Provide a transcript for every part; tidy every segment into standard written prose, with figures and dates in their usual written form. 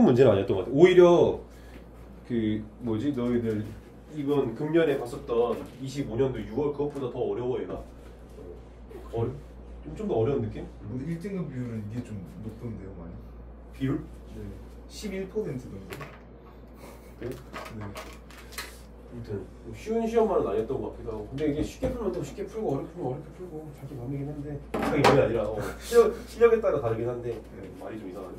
문제는 아니었던 것 같아. 오히려 그 뭐지 너희들 이번 금년에 봤었던 25년도 6월 그것보다 더 어려워 얘가. 좀 더 어려운 느낌? 근데 1등급 비율은 이게 좀 높던데요, 많이? 비율? 네, 11% 정도. 그래? 네. 아무튼 쉬운 시험만은 아니었던 것 같기도 하고. 근데 이게 쉽게 풀면 또 쉽게 풀고 어렵게 풀면 어렵게 풀고 자기 마음이긴 한데 자기 마음이 아니라 실력에 따라 다르긴 한데 말이 좀 이상하네.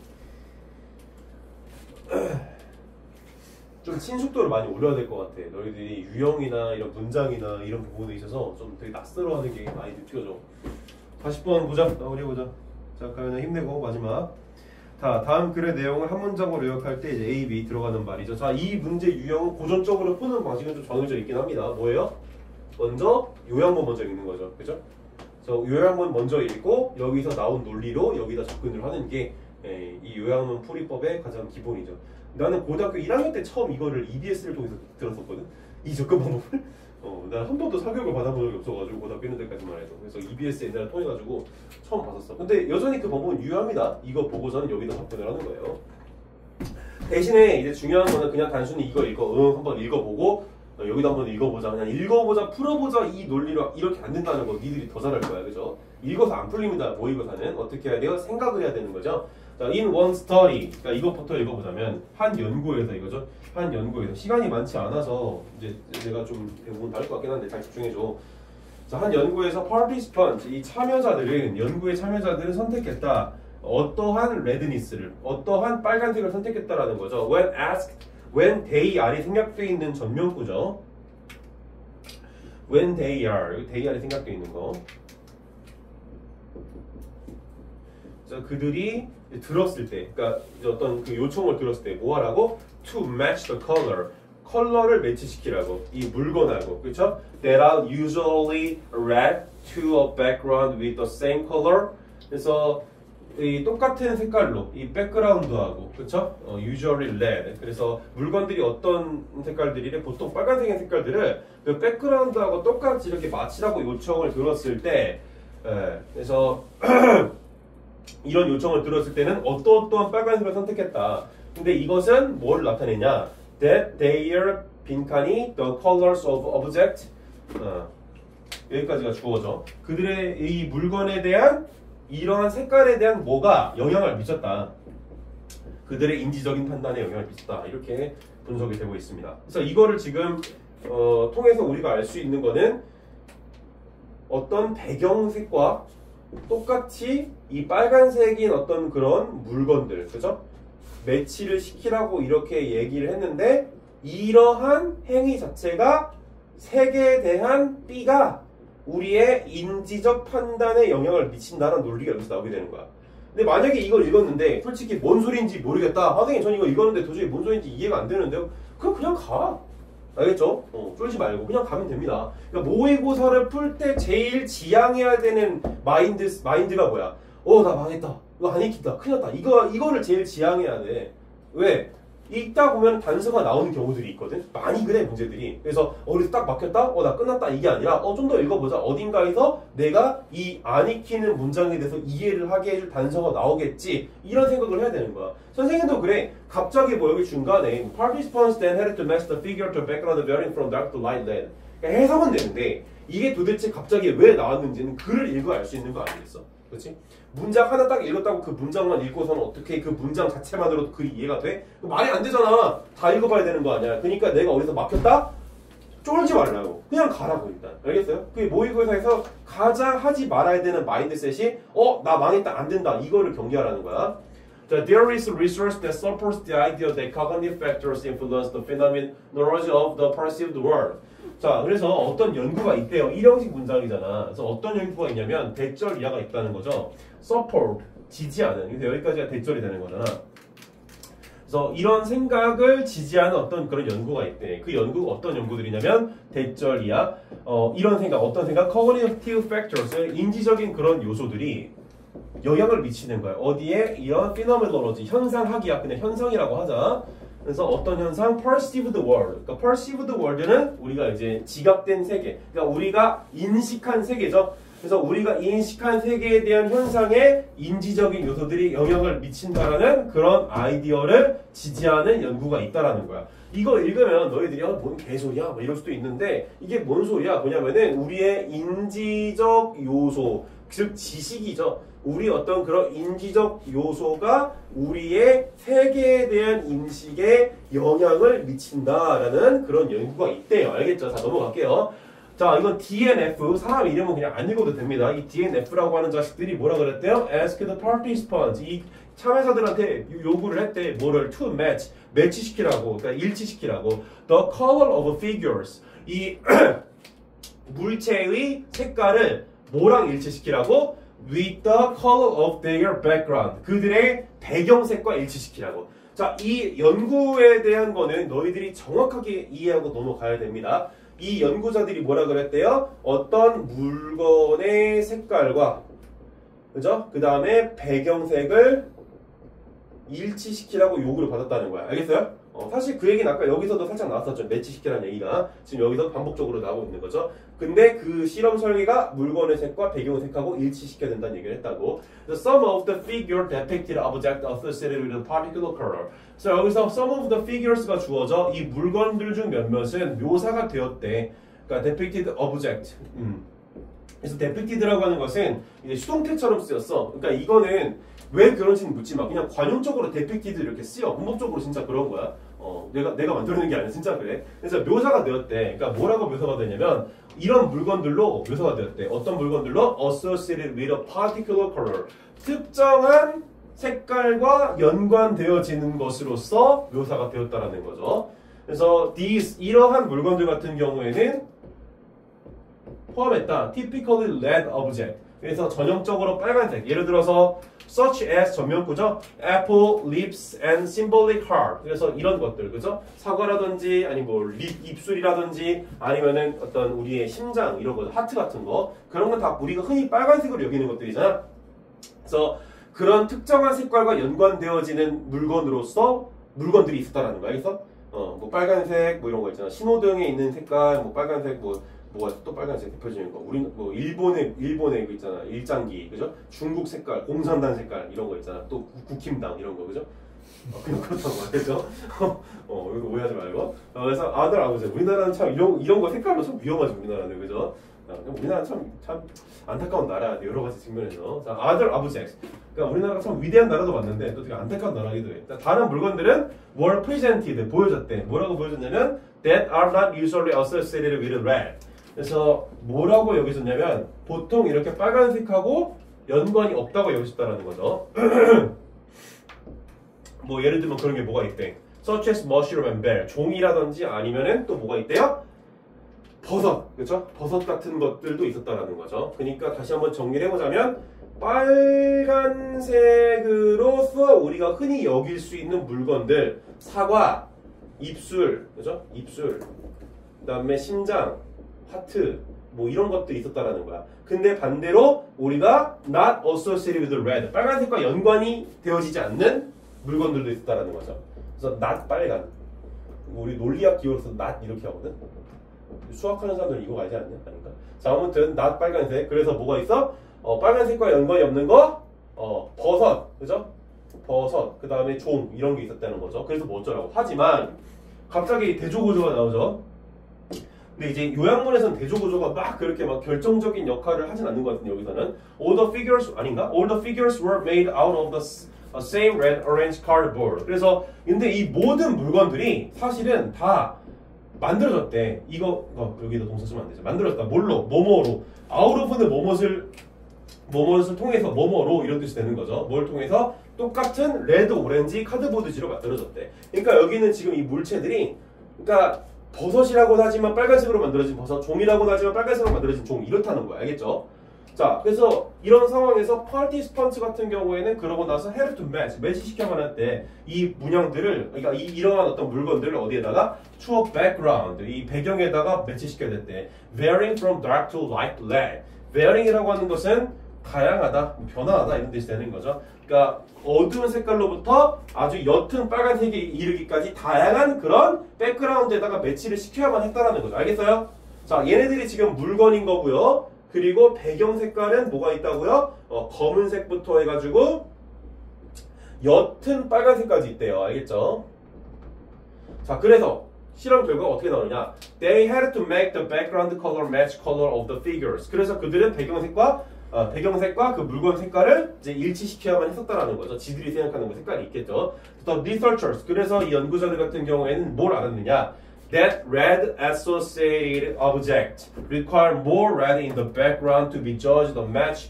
좀 친숙도를 많이 올려야 될 것 같아. 너희들이 유형이나 이런 문장이나 이런 부분에 있어서 좀 되게 낯설어하는 게 많이 느껴져. 40번 보자. 우리 보자. 자, 그러면 힘내고 마지막. 자, 다음 글의 내용을 한 문장으로 요약할 때 이제 A, B 들어가는 말이죠. 자, 이 문제 유형은 고전적으로 푸는 방식은 좀 정해져 있긴 합니다. 뭐예요? 먼저 요약문 먼저 읽는 거죠. 그죠? 그래서 요약문 먼저 읽고 여기서 나온 논리로 여기다 접근을 하는 게 이 요약문 풀이법의 가장 기본이죠. 나는 고등학교 1학년 때 처음 이거를 EBS를 통해서 들었었거든. 이 접근 방법을. 난 한 번도 사교육을 받아본 적이 없어가지고 고등학교 1년 때까지만 해도. 그래서 EBS 옛날에 통해가지고 처음 봤었어. 근데 여전히 그 방법은 유효합니다. 이거 보고서는 여기다 접근을 하는 거예요. 대신에 이제 중요한 거는 그냥 단순히 이거 한번 읽어보고 여기도 한번 읽어보자, 그냥 읽어보자, 풀어보자 이 논리로 이렇게 안 된다는 거 니들이 더 잘할 거야, 그죠? 읽어서 안 풀립니다. 모의고사는 어떻게 해야 돼요? 생각을 해야 되는 거죠. 자, in one study, 그러니까 이것부터 읽어보자면 한 연구에서 이거죠. 한 연구에서 시간이 많지 않아서 이제 내가 좀 대부분 다를 것 같긴 한데 잘 집중해줘. 자, 한 연구에서 participant, 이 참여자들은 연구의 참여자들은 선택했다. 어떠한 레드니스를, 어떠한 빨간색을 선택했다라는 거죠. When asked, when they are이 생략되어 있는 전명구죠. When they are, 여기 they are이 생략되어 있는 거. 자, 그들이 들었을 때, 그러니까 어떤 그 요청을 들었을 때 뭐 하라고? To match the color. 컬러를 매치시키라고. 이 물건하고, 그렇죠? That are usually read to a background with the same color. 그래서 이 똑같은 색깔로 이 백그라운드하고, 그렇죠? usually red. 그래서 물건들이 어떤 색깔들이래? 보통 빨간색의 색깔들을 그 백그라운드하고 똑같이 이렇게 맞추라고 요청을 들었을 때, 그래서 이런 요청을 들었을 때는 어떠한 빨간색을 선택했다. 근데 이것은 뭘 나타내냐? That their 빈칸이 the colors of object. 여기까지가 주어져. 그들의 이 물건에 대한 이러한 색깔에 대한 뭐가 영향을 미쳤다. 그들의 인지적인 판단에 영향을 미쳤다. 이렇게 분석이 되고 있습니다. 그래서 이거를 지금 통해서 우리가 알 수 있는 거는 어떤 배경색과 똑같이 이 빨간색인 어떤 그런 물건들, 그죠? 매치를 시키라고 이렇게 얘기를 했는데 이러한 행위 자체가 색에 대한 B가 우리의 인지적 판단에 영향을 미친다는 논리가 여기서 나오게 되는 거야. 근데 만약에 이걸 읽었는데 솔직히 뭔 소리인지 모르겠다. 선생님 전 이거 읽었는데 도저히 뭔 소리인지 이해가 안 되는데요. 그냥 가. 알겠죠? 쫄지 말고 그냥 가면 됩니다. 그러니까 모의고사를 풀 때 제일 지향해야 되는 마인드가 뭐야? 나 망했다. 이거 안 익힌다. 큰일 났다. 이거를 제일 지향해야 돼. 왜? 읽다 보면 단서가 나오는 경우들이 있거든. 많이 그래 문제들이. 그래서 어디서 딱 막혔다? 나 끝났다. 이게 아니라 좀 더 읽어보자. 어딘가에서 내가 이 안 익히는 문장에 대해서 이해를 하게 해줄 단서가 나오겠지. 이런 생각을 해야 되는 거야. 선생님도 그래. 갑자기 뭐 여기 중간에 Participants then had to match the figure to background varying from dark to light red. 그러니까 해석은 되는데 이게 도대체 갑자기 왜 나왔는지는 글을 읽어 알 수 있는 거 아니겠어? 그렇지? 문장 하나 딱 읽었다고 그 문장만 읽고서는 어떻게 그 문장 자체만으로도 글이 이해가 돼? 말이 안 되잖아. 다 읽어봐야 되는 거 아니야. 그러니까 내가 어디서 막혔다? 쫄지 말라고. 그냥 가라고 일단. 알겠어요? 그게 모의고사에서 가장 하지 말아야 되는 마인드셋이 나 망했다. 안 된다. 이거를 경계하라는 거야. 자, there is research that supports the idea that cognitive factors influence the phenomenology of the perceived world. 자, 그래서 어떤 연구가 있대요. 일형식 문장이잖아. 그래서 어떤 연구가 있냐면 대절 이하가 있다는 거죠. support, 지지하는. 그래서 여기까지가 대절이 되는 거잖아. 그래서 이런 생각을 지지하는 어떤 그런 연구가 있대. 그 연구가 어떤 연구들이냐면 대절 이하, 이런 생각, 어떤 생각? cognitive factors, 인지적인 그런 요소들이 영향을 미치는 거야. 어디에? 이런 phenomenology, 현상학이야. 그냥 현상이라고 하자. 그래서 어떤 현상? perceived world. 그러니까 perceived world는 우리가 이제 지각된 세계. 그러니까 우리가 인식한 세계죠. 그래서 우리가 인식한 세계에 대한 현상에 인지적인 요소들이 영향을 미친다라는 그런 아이디어를 지지하는 연구가 있다라는 거야. 이거 읽으면 너희들이 뭔 개소리야? 뭐 이럴 수도 있는데 이게 뭔 소리야? 뭐냐면은 우리의 인지적 요소, 즉 지식이죠. 우리 어떤 그런 인지적 요소가 우리의 세계에 대한 인식에 영향을 미친다라는 그런 연구가 있대요. 알겠죠? 자, 넘어갈게요. 자, 이건 DNF, 사람 이름은 그냥 안 읽어도 됩니다. 이 DNF라고 하는 자식들이 뭐라 그랬대요? Ask the participants. 이 참여자들한테 요구를 했대. 뭐를? To match. 매치시키라고. 그러니까 일치시키라고. The color of figures. 이 물체의 색깔을 뭐랑 일치시키라고? With the color of their background. 그들의 배경색과 일치시키라고. 자, 이 연구에 대한 거는 너희들이 정확하게 이해하고 넘어가야 됩니다. 이 연구자들이 뭐라 그랬대요? 어떤 물건의 색깔과 그죠? 그 다음에 배경색을 일치시키라고 요구를 받았다는 거야. 알겠어요? 사실 그 얘기는 아까 여기서도 살짝 나왔었죠. 매치시키라는 얘기가 지금 여기서 반복적으로 나오고 있는 거죠. 근데 그 실험 설계가 물건의 색과 배경의 색하고 일치시켜야 된다는 얘기를 했다고. The sum of the figure depicted object associated with a particular color. 그래서 여기서 sum of the figures가 주어져 이 물건들 중 몇몇은 묘사가 되었대. 그러니까 depicted object. 그래서 depicted라고 하는 것은 이제 수동태처럼 쓰였어. 그러니까 이거는 왜 그런지는 묻지 마. 그냥 관용적으로 depicted 이렇게 쓰여. 문법적으로 진짜 그런 거야. 내가 만들어낸 게 아니라 진짜 그래. 그래서 묘사가 되었대. 그러니까 뭐라고 묘사가 되냐면 이런 물건들로 묘사가 되었대. 어떤 물건들로? Associated with a particular color. 특정한 색깔과 연관되어지는 것으로서 묘사가 되었다라는 거죠. 그래서 이러한 물건들 같은 경우에는 포함했다. Typically red object. 그래서 전형적으로 빨간색. 예를 들어서 such as 전면구죠. Apple, lips, and symbolic heart. 그래서 이런 것들, 그죠? 사과라든지 아니 뭐 입술이라든지 아니면은 어떤 우리의 심장 이런 거, 하트 같은 거 그런 건 다 우리가 흔히 빨간색으로 여기는 것들이잖아. 그래서 그런 특정한 색깔과 연관되어지는 물건으로서 물건들이 있었다라는 거야. 알겠어? 뭐 빨간색 뭐 이런 거 있잖아. 신호등에 있는 색깔, 뭐 빨간색 뭐가 또 빨간색 대표적인 거. 우리 뭐 일본의 그 있잖아. 일장기, 그죠? 중국 색깔, 공산당 색깔 이런 거 있잖아. 또 국힘당 이런 거, 그죠? 그냥 그렇다고 말이죠. 이거 오해하지 말고. 그래서 아들 아버지, 우리나라는 참 이런 거 색깔로 참 위험하지 우리나라는, 그죠? 우리나라는 참 안타까운 나라야 여러 가지 측면에서. 자, 아들 아버지. 그러니까 우리나라가 참 위대한 나라도 맞는데 또 되게 안타까운 나라기도 해. 다른 물건들은 were presented 보여줬대. 뭐라고 보여줬냐면 that are not usually associated with red. 그래서 뭐라고 여기졌냐면 보통 이렇게 빨간색하고 연관이 없다고 여기졌다라는 거죠. 뭐 예를 들면 그런 게 뭐가 있대. Such as mushroom and bear. 종이라든지 아니면은 또 뭐가 있대요? 버섯, 그렇죠? 버섯 같은 것들도 있었다라는 거죠. 그러니까 다시 한번 정리를 해보자면 빨간색으로서 우리가 흔히 여길 수 있는 물건들, 사과, 입술, 그렇죠? 입술, 그다음에 심장, 하트, 뭐 이런 것들이 있었다라는 거야. 근데 반대로 우리가 not associated with red, 빨간색과 연관이 되어지지 않는 물건들도 있었다라는 거죠. 그래서 not 빨간. 우리 논리학 기호로서 not 이렇게 하거든. 수학하는 사람들은 이거 알지 않냐? 아닌가? 자, 아무튼 not 빨간색. 그래서 뭐가 있어? 빨간색과 연관이 없는 거, 버섯, 그죠? 버섯, 그 다음에 종 이런 게 있었다는 거죠. 그래서 뭐 어쩌라고? 하지만 갑자기 대조구조가 나오죠. 근데 이제 요약문에서는 대조구조가 막 그렇게 막 결정적인 역할을 하진 않는 것 같은데 여기서는 all the figures 아닌가? All the figures were made out of the same red orange cardboard. 그래서 근데 이 모든 물건들이 사실은 다 만들어졌대. 이거 여기다 동사 쓰면 안 되죠. 만들어졌다. 뭘로? 뭐뭐로. out of는 뭐뭇을 통해서 뭐뭐로 이런 뜻이 되는 거죠. 뭘 통해서? 똑같은 레드 오렌지 카드보드지로 만들어졌대. 그러니까 여기는 지금 이 물체들이 그러니까 버섯이라고는 하지만 빨간색으로 만들어진 버섯, 종이라고는 하지만 빨간색으로 만들어진 종 이렇다는 거야. 알겠죠? 자, 그래서 이런 상황에서 participants 같은 경우에는 그러고 나서 have to match, 매치시켜만 할 때 이 문양들을, 그러니까 이러한 어떤 물건들을 어디에다가 to a background, 이 배경에다가 매치시켜야 됐대. varying from dark to light red. varying이라고 하는 것은 다양하다, 변화하다 이런 뜻이 되는 거죠. 그러니까 어두운 색깔로부터 아주 옅은 빨간색에 이르기까지 다양한 그런 백그라운드에다가 매치를 시켜야만 했다라는 거죠. 알겠어요? 자, 얘네들이 지금 물건인 거고요. 그리고 배경 색깔은 뭐가 있다고요? 검은색부터 해가지고 옅은 빨간색까지 있대요. 알겠죠? 자, 그래서 실험 결과가 어떻게 나오느냐? They had to make the background color match color of the figures. 그래서 그들은 배경색과 그 물건 색깔을 이제 일치시켜야만 했었다라는 거죠. 지들이 생각하는 그 색깔이 있겠죠. The researchers. 그래서 이 연구자들 같은 경우에는 뭘 알았느냐? That red associated object require more red in the background to be judged a match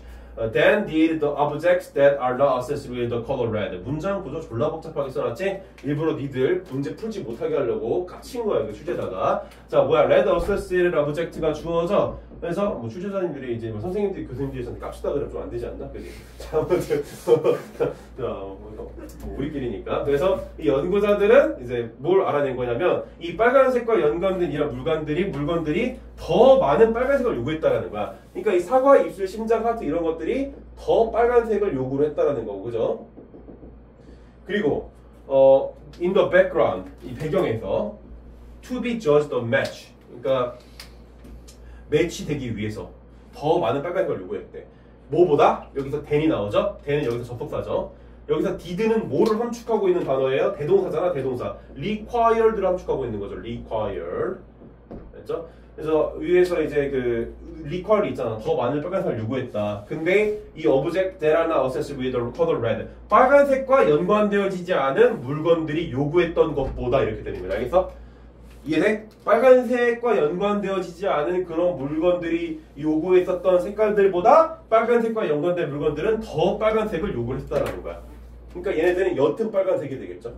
than did the objects that are not associated with the color red. 문장 구조 졸라 복잡하게 써놨지? 일부러 니들 문제 풀지 못하게 하려고 깝친 거야, 이거 출제자가. 자, 뭐야? red associated object가 주어져. 그래서 뭐 출제자님들이 이제 뭐 선생님들이 교수님들이 저한테 깝치다 그러면 좀 안 되지 않나? 그지? 자, 아무튼 우리끼리니까. 그래서 이 연구자들은 이제 뭘 알아낸 거냐면 이 빨간색과 연관된 이런 물건들이 더 많은 빨간색을 요구했다라는 거야. 그러니까 이 사과, 입술, 심장, 하트 이런 것들이 더 빨간색을 요구를 했다라는 거고, 그죠? 그리고 in the background, 이 배경에서 to be judged a match, 그러니까 매치되기 위해서 더 많은 빨간색을 요구했대. 뭐보다? 여기서 than이 나오죠? than은 여기서 접속사죠. 여기서 did는 뭐를 함축하고 있는 단어예요? 대동사잖아, 대동사. required를 함축하고 있는 거죠. required. 됐죠? 그래서 위에서 이제 그 required 있잖아. 더 많은 빨간색을 요구했다. 근데 이 object that are not associated with the color red. 빨간색과 연관되어지지 않은 물건들이 요구했던 것보다 이렇게 되는 거야. 알겠어? 이해돼? 빨간색과 연관되어지지 않은 그런 물건들이 요구했었던 색깔들보다 빨간색과 연관된 물건들은 더 빨간색을 요구를 했다라는 거야. 그러니까 얘네들은 옅은 빨간색이 되겠죠.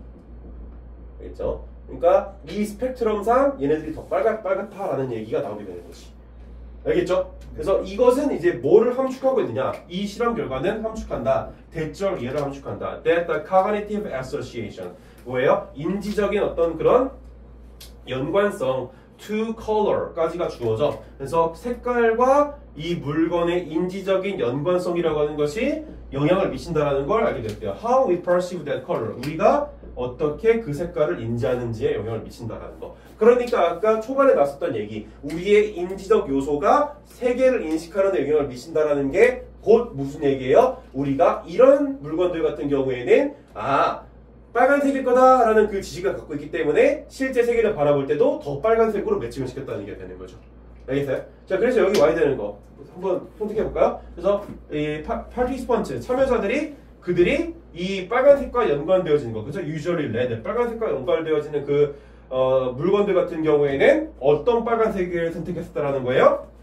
알겠죠? 그러니까 이 스펙트럼상 얘네들이 더 빨갛다라는 얘기가 나오게 되는 거지. 알겠죠? 그래서 이것은 이제 뭐를 함축하고 있느냐? 이 실험 결과는 함축한다. 대절 얘를 함축한다. That the cognitive association. 뭐예요? 인지적인 어떤 그런 연관성 to color까지가 주어져. 그래서 색깔과 이 물건의 인지적인 연관성이라고 하는 것이 영향을 미친다라는 걸 알게 됐대요. How we perceive that color. 우리가 어떻게 그 색깔을 인지하는지에 영향을 미친다라는 거. 그러니까 아까 초반에 나왔었던 얘기, 우리의 인지적 요소가 세계를 인식하는 데 영향을 미친다라는 게 곧 무슨 얘기예요? 우리가 이런 물건들 같은 경우에는 빨간색일 거다라는 그 지식을 갖고 있기 때문에 실제 세계를 바라볼 때도 더 빨간색으로 매칭을 시켰다는 게 되는 거죠. 알겠어요? 자, 그래서 여기 와야 되는 거 한번 선택해 볼까요? 그래서 이 participants 참여자들이 그들이 이 빨간색과 연관되어지는 거, 그죠? usually red, 빨간색과 연관되어지는 그 물건들 같은 경우에는 어떤 빨간색을 선택했었다라는 거예요?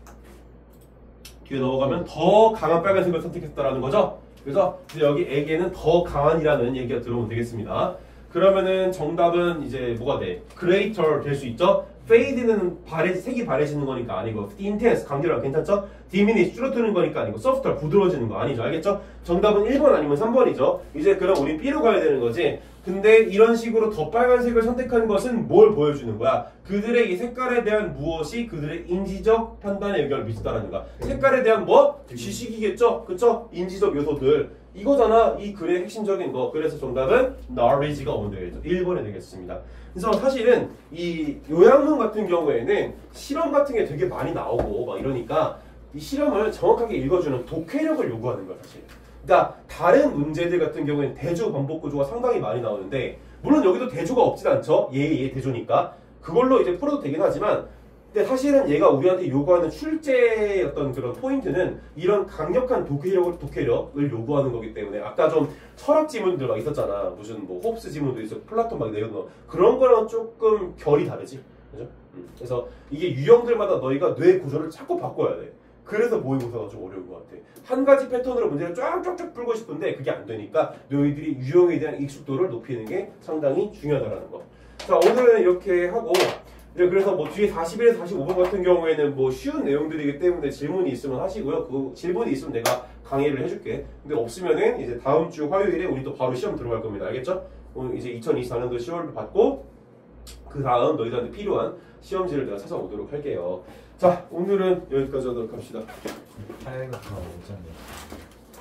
뒤에 넘어가면 더 강한 빨간색을 선택했다라는 거죠. 그래서 여기 에게는 더 강한이라는 얘기가 들어오면 되겠습니다. 그러면은 정답은 이제 뭐가 돼? greater 될 수 있죠? fade는 색이 바래지는 거니까 아니고 intense 강렬하고 괜찮죠? diminish 줄어드는 거니까 아니고 softer 부드러워지는 거 아니죠? 알겠죠? 정답은 1번 아니면 3번이죠. 이제 그럼 우린 B로 가야 되는 거지. 근데 이런 식으로 더 빨간색을 선택한 것은 뭘 보여주는 거야? 그들의 이 색깔에 대한 무엇이 그들의 인지적 판단에 영향을 미친다라는 거야. 색깔에 대한 뭐? 지식이겠죠? 그쵸? 인지적 요소들. 이거잖아. 이 글의 핵심적인 거. 그래서 정답은 knowledge가 오면 되겠죠. 1번이 되겠습니다. 그래서 사실은 이 요양문 같은 경우에는 실험 같은 게 되게 많이 나오고 막 이러니까 이 실험을 정확하게 읽어주는 독해력을 요구하는 거야, 사실. 그러니까 다른 문제들 같은 경우에는 대조 반복 구조가 상당히 많이 나오는데 물론 여기도 대조가 없진 않죠. 대조니까 그걸로 이제 풀어도 되긴 하지만 근데 사실은 얘가 우리한테 요구하는 출제의 어떤 그런 포인트는 이런 강력한 독해력을 요구하는 거기 때문에 아까 좀 철학 지문들 막 있었잖아. 무슨 뭐 홉스 지문도 있어, 플라톤 막 내는 거 그런 거랑 조금 결이 다르지, 그죠? 그래서 이게 유형들마다 너희가 뇌 구조를 자꾸 바꿔야 돼. 그래서 모의고사가 좀 어려운 것 같아. 한 가지 패턴으로 문제를 쫙쫙쫙 풀고 싶은데 그게 안 되니까 너희들이 유형에 대한 익숙도를 높이는 게 상당히 중요하다는 거. 자, 오늘은 이렇게 하고 그래서 뭐 뒤에 41에서 45번 같은 경우에는 뭐 쉬운 내용들이기 때문에 질문이 있으면 하시고요. 그 질문이 있으면 내가 강의를 해줄게. 근데 없으면은 이제 다음 주 화요일에 우리 또 바로 시험 들어갈 겁니다. 알겠죠? 오늘 이제 2024년도 10월을 받고 그 다음 너희들한테 필요한 시험지를 내가 찾아오도록 할게요. 자, 오늘은 여기까지 하도록 합시다. 하얀 거 오잖아요.